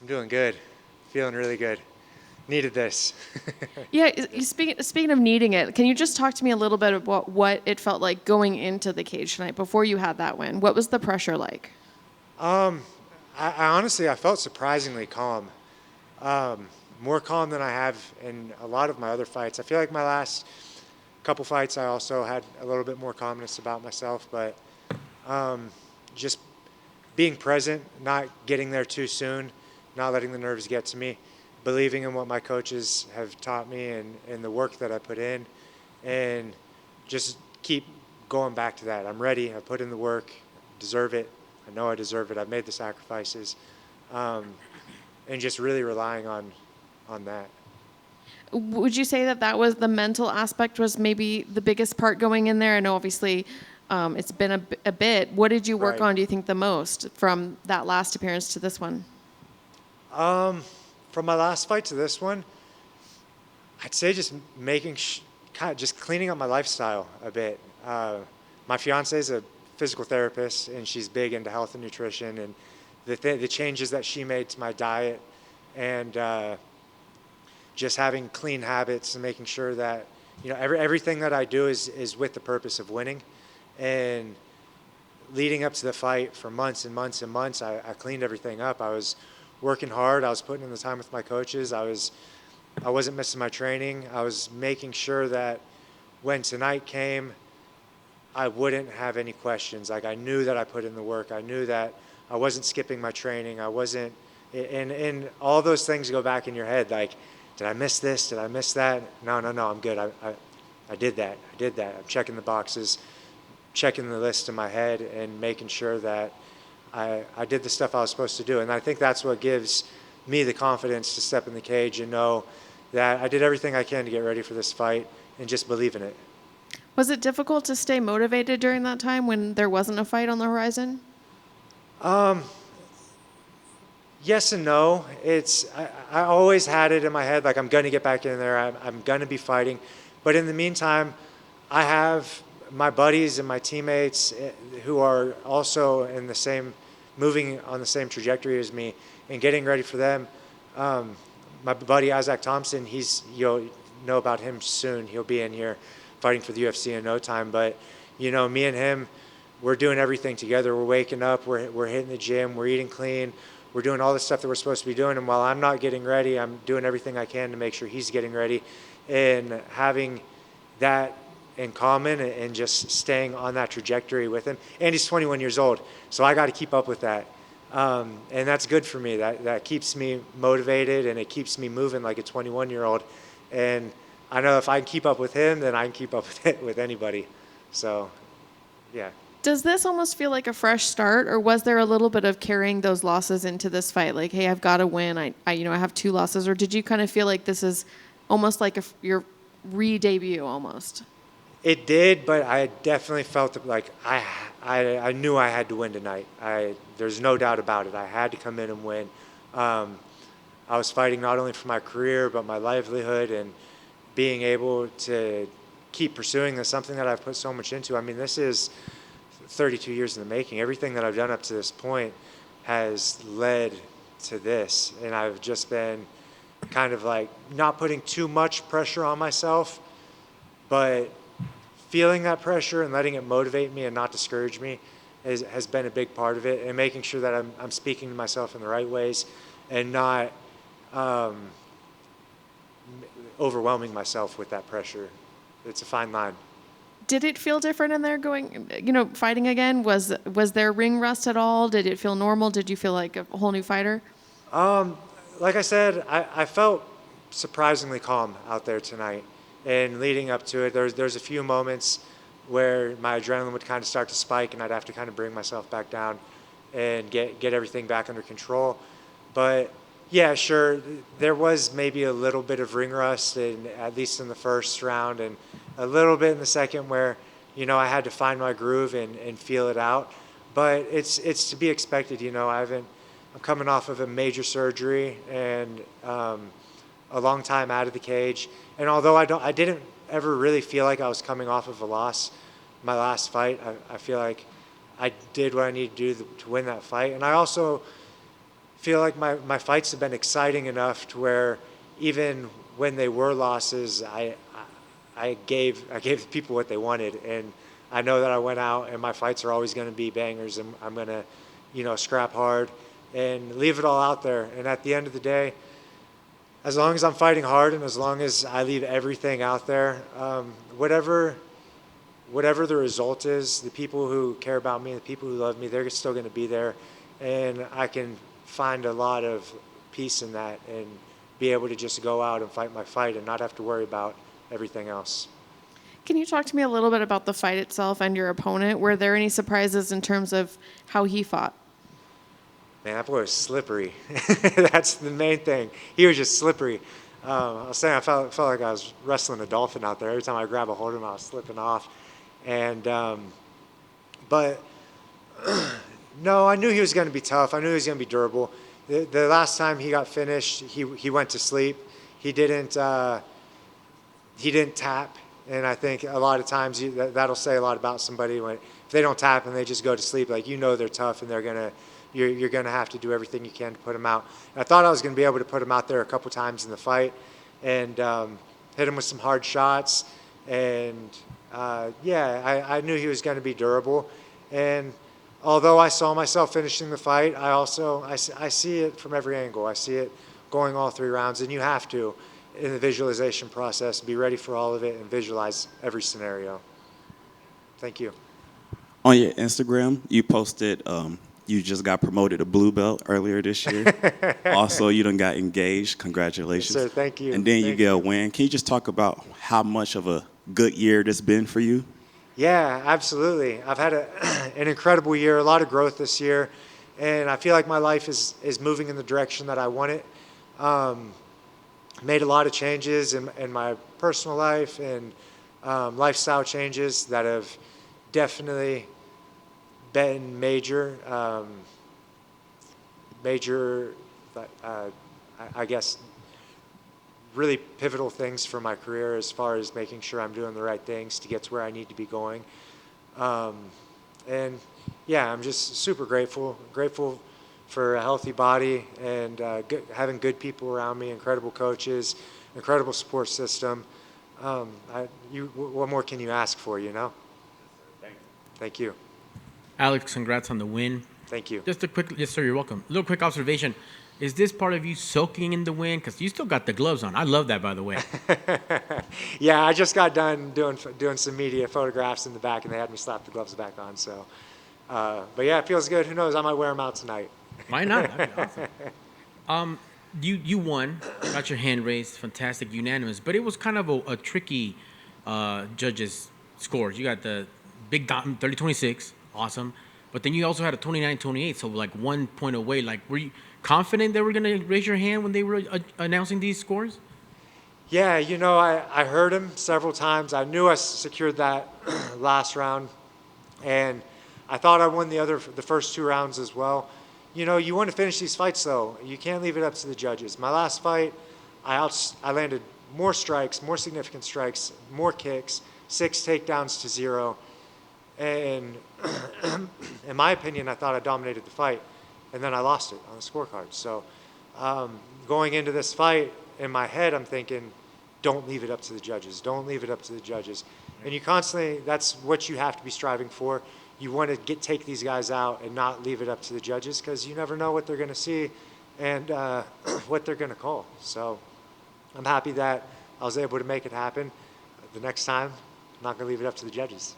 I'm doing good. Feeling really good. Needed this. Yeah, speaking of needing it, can you just talk to me a little bit about what it felt like going into the cage tonight before you had that win? What was the pressure like? Um, I honestly, I felt surprisingly calm. More calm than I have in a lot of my other fights. I feel like my last couple fights, I also had a little bit more calmness about myself, but um, just being present, not getting there too soon, not letting the nerves get to me, believing in what my coaches have taught me and the work that I put in, and just keep going back to that. I'm ready. I put in the work. Deserve it. I know I deserve it. I've made the sacrifices, um, and just really relying on that. Would you say that that was the mental aspect was maybe the biggest part going in there? I know obviously it's been a bit. What did you work Right. on, do you think, the most from that last appearance to this one? Um, from my last fight to this one, I'd say just kind of just cleaning up my lifestyle a bit. My fiance is a physical therapist, and she's big into health and nutrition, and the changes that she made to my diet, and just having clean habits and making sure that everything that I do is with the purpose of winning, and leading up to the fight for months and months and months, I cleaned everything up. I was working hard. I was putting in the time with my coaches. I wasn't missing my training. I was making sure that when tonight came, I wouldn't have any questions. Like, I knew that I put in the work. I knew that I wasn't skipping my training. I wasn't, and all those things go back in your head. Like, did I miss this? Did I miss that? No, I'm good. I did that. I did that. I'm checking the boxes, checking the list in my head, and making sure that I did the stuff I was supposed to do. And I think that's what gives me the confidence to step in the cage and know that I did everything I can to get ready for this fight and just believe in it. Was it difficult to stay motivated during that time when there wasn't a fight on the horizon? Um, yes and no. I always had it in my head like I'm going to get back in there. I'm going to be fighting. But in the meantime, I have my buddies and my teammates who are also in the same, moving on the same trajectory as me and getting ready for them. My buddy Isaac Thompson, you'll know about him soon. He'll be in here fighting for the UFC in no time. But me and him, we're doing everything together. We're waking up, we're hitting the gym, we're eating clean, we're doing all the stuff that we're supposed to be doing. And while I'm not getting ready, I'm doing everything I can to make sure he's getting ready, and having that in common and just staying on that trajectory with him. And he's 21 years old, so I got to keep up with that. And that's good for me. That keeps me motivated, and it keeps me moving like a 21-year-old. And I know if I can keep up with him, then I can keep up with it with anybody. So, yeah. Does this almost feel like a fresh start, or was there a little bit of carrying those losses into this fight? Like, hey, I've got to win. I have 2 losses. Or did you kind of feel like this is almost like your re-debut almost? It did, but I definitely felt like I knew I had to win tonight. There's no doubt about it. I had to come in and win. I was fighting not only for my career, but my livelihood, and being able to keep pursuing this, something that I've put so much into. I mean, this is 32 years in the making. Everything that I've done up to this point has led to this, and I've just been kind of like not putting too much pressure on myself, but feeling that pressure and letting it motivate me and not discourage me has been a big part of it, and making sure that I'm speaking to myself in the right ways and not overwhelming myself with that pressure. It's a fine line. Did it feel different in there going, fighting again? Was there ring rust at all? Did it feel normal? Did you feel like a whole new fighter? Like I said, I felt surprisingly calm out there tonight. And leading up to it, there's a few moments where my adrenaline would kind of start to spike, and I'd have to kind of bring myself back down and get everything back under control. But yeah, sure, there was maybe a little bit of ring rust, at least in the first round, and a little bit in the second where, I had to find my groove and feel it out. But it's to be expected. I'm coming off of a major surgery and a long time out of the cage. And although I didn't ever really feel like I was coming off of a loss, my last fight, I feel like I did what I needed to do to win that fight. And I also feel like my fights have been exciting enough to where even when they were losses, I gave the people what they wanted, and I know that I went out and my fights are always going to be bangers, and I'm going to, scrap hard and leave it all out there. And at the end of the day, as long as I'm fighting hard and as long as I leave everything out there, whatever the result is, the people who care about me, the people who love me, they're still going to be there, and I can find a lot of peace in that and be able to just go out and fight my fight and not have to worry about everything else. Can you talk to me a little bit about the fight itself and your opponent? Were there any surprises in terms of how he fought? Man, that boy was slippery. That's the main thing. He was just slippery. I was saying I felt like I was wrestling a dolphin out there. Every time I grab a hold of him, I was slipping off. And but no, I knew he was going to be tough. I knew he was going to be durable. The last time he got finished, he went to sleep. He didn't tap. And I think a lot of times that'll say a lot about somebody if they don't tap and they just go to sleep. Like, they're tough and you're gonna have to do everything you can to put them out. And I thought I was gonna be able to put him out there a couple times in the fight and hit him with some hard shots. And I knew he was gonna be durable. And although I saw myself finishing the fight, I see it from every angle. I see it going all 3 rounds, and you have to, in the visualization process, be ready for all of it and visualize every scenario. Thank you. On your Instagram, you posted you just got promoted to blue belt earlier this year. Also, you done got engaged. Congratulations. Yes, sir. Thank you. And then you get a win. Can you just talk about how much of a good year this been for you? Yeah, absolutely. I've had an incredible year, a lot of growth this year, and I feel like my life is moving in the direction that I want it. Made a lot of changes in my personal life and lifestyle changes that have definitely been major, I guess, really pivotal things for my career as far as making sure I'm doing the right things to get to where I need to be going. And yeah, I'm just super grateful for a healthy body and having good people around me, incredible coaches, incredible support system. What more can you ask for, Thank you. Alex, congrats on the win. Thank you. Yes, sir, you're welcome. A little quick observation. Is this part of you soaking in the wind? Because you still got the gloves on. I love that, by the way. Yeah, I just got done doing some media photographs in the back, and they had me slap the gloves back on. So, but yeah, it feels good. Who knows? I might wear them out tonight. Why not? That'd be awesome. You won, got your hand raised, fantastic, unanimous. But it was kind of a tricky judges' scores. You got the big 30-26, awesome. But then you also had a 29-28, so like 1 point away. Like, were you confident they were going to raise your hand when they were announcing these scores? Yeah, I heard him several times. I knew I secured that last round, and I thought I won the first 2 rounds as well. You want to finish these fights, though. You can't leave it up to the judges. My last fight, I landed more strikes, more significant strikes, more kicks, 6 takedowns to 0. And in my opinion, I thought I dominated the fight, and then I lost it on the scorecard. So going into this fight, in my head, I'm thinking, don't leave it up to the judges. Don't leave it up to the judges. And you constantly, that's what you have to be striving for. You want to take these guys out and not leave it up to the judges, because you never know what they're going to see and what they're going to call. So I'm happy that I was able to make it happen. The next time, I'm not going to leave it up to the judges.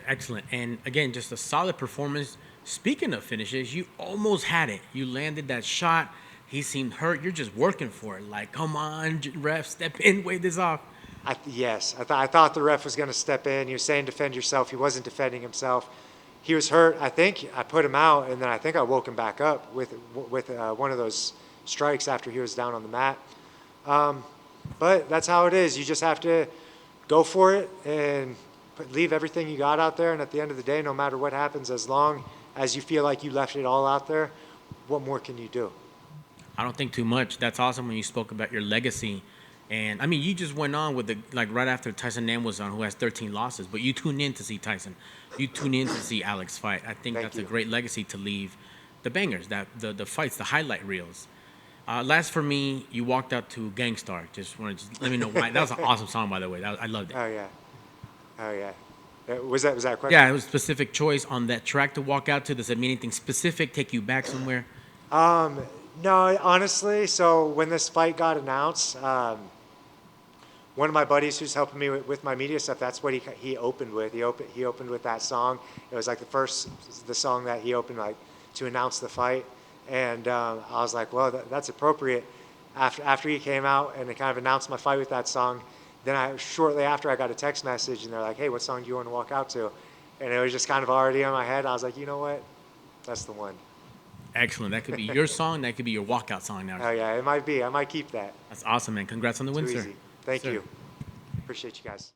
Excellent. And again, just a solid performance. Speaking of finishes, you almost had it. You landed that shot. He seemed hurt. You're just working for it. Like, come on, ref, step in, wave this off. Yes. I thought the ref was going to step in. He was saying defend yourself. He wasn't defending himself. He was hurt. I think I put him out, and then I think I woke him back up with one of those strikes after he was down on the mat. But that's how it is. You just have to go for it and leave everything you got out there, and at the end of the day, no matter what happens, as long as you feel like you left it all out there, what more can you do? I don't think too much. That's awesome when you spoke about your legacy. And, I mean, you just went on with right after Tyson Nam was on, who has 13 losses, but you tuned in to see Tyson. You tuned in to see Alex fight. I think that's a great legacy to leave. the bangers, the fights, the highlight reels. Last for me, you walked out to Gangstar. Just want to let me know why. That was an awesome song, by the way. I loved it. Oh yeah. Oh yeah. Was that a question? Yeah, it was a specific choice on that track to walk out to. Does it mean anything specific? Take you back somewhere? No, honestly. So when this fight got announced, one of my buddies who's helping me with my media stuff, that's what he opened with. He opened with that song. It was like the song that he opened like to announce the fight, and I was like, well, that's appropriate. After he came out and they kind of announced my fight with that song, then shortly after I got a text message and they're like, hey, what song do you want to walk out to? And it was just kind of already in my head. I was like, you know what? That's the one. Excellent. That could be your song. That could be your walkout song now. Oh yeah, it might be. I might keep that. That's awesome, man. Congrats on the win, Too sir. easy. Thank Sir. you. Appreciate you guys.